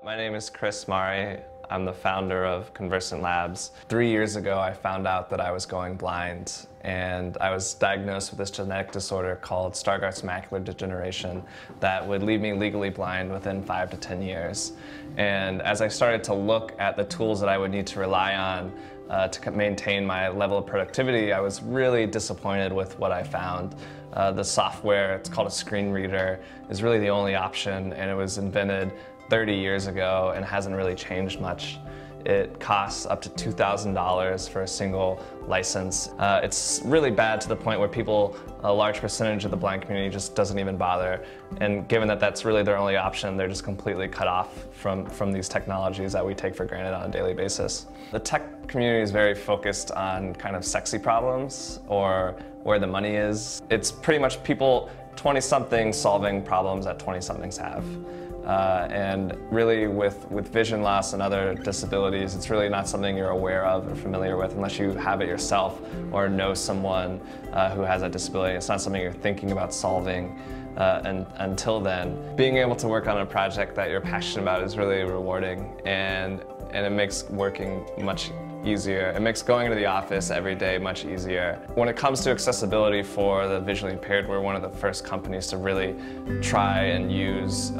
My name is Maury. I'm the founder of Conversant Labs. 3 years ago, I found out that I was going blind, and I was diagnosed with this genetic disorder called Stargardt's macular degeneration that would leave me legally blind within 5 to 10 years. And as I started to look at the tools that I would need to rely on to maintain my level of productivity, I was really disappointed with what I found. The software, it's called a screen reader, is really the only option, and it was invented 30 years ago and hasn't really changed much. It costs up to $2,000 for a single license. It's really bad to the point where a large percentage of the blind community just doesn't even bother. And given that that's really their only option, they're just completely cut off from these technologies that we take for granted on a daily basis. The tech community is very focused on kind of sexy problems or where the money is. It's pretty much people 20-somethings solving problems that 20-somethings have. And really with vision loss and other disabilities, it's really not something you're aware of or familiar with unless you have it yourself or know someone who has that disability. It's not something you're thinking about solving until then. Being able to work on a project that you're passionate about is really rewarding, and it makes working much easier. It makes going to the office every day much easier. When it comes to accessibility for the visually impaired, we're one of the first companies to really try and use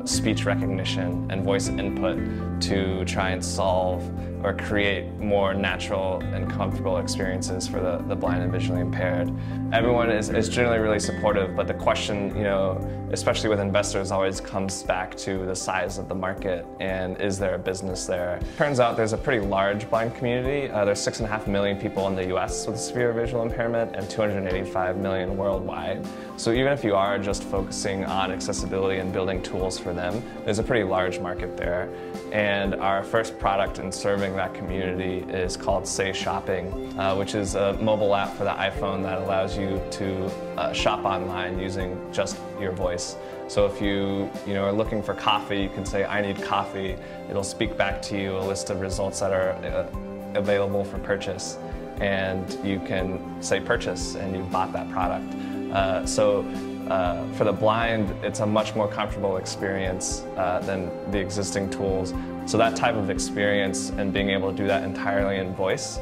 speech recognition and voice input to try and solve or create more natural and comfortable experiences for the blind and visually impaired. Everyone is generally really supportive, but the question, especially with investors, always comes back to the size of the market and is there a business there? Turns out there's a pretty large blind community. There's 6.5 million people in the US with severe visual impairment and 285 million worldwide. So even if you are just focusing on accessibility and building tools for them, there's a pretty large market there. And our first product in serving that community is called Say Shopping, which is a mobile app for the iPhone that allows you to shop online using just your voice. So if you are looking for coffee, you can say, "I need coffee." It'll speak back to you a list of results that are available for purchase, and you can say purchase, and you've bought that product. For the blind, it's a much more comfortable experience than the existing tools. So that type of experience and being able to do that entirely in voice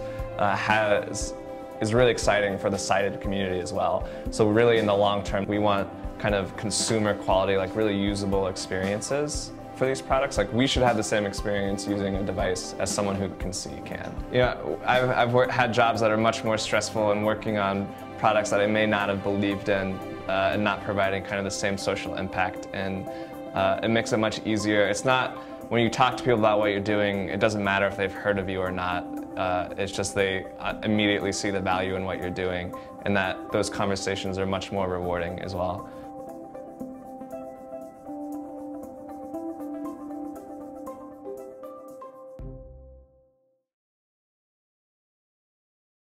is really exciting for the sighted community as well. So really in the long term, we want kind of consumer quality, like really usable experiences for these products. Like we should have the same experience using a device as someone who can see can. I've had jobs that are much more stressful and working on products that I may not have believed in and not providing kind of the same social impact, and it makes it much easier. It's not, when you talk to people about what you're doing, it doesn't matter if they've heard of you or not. It's just they immediately see the value in what you're doing, and that those conversations are much more rewarding as well.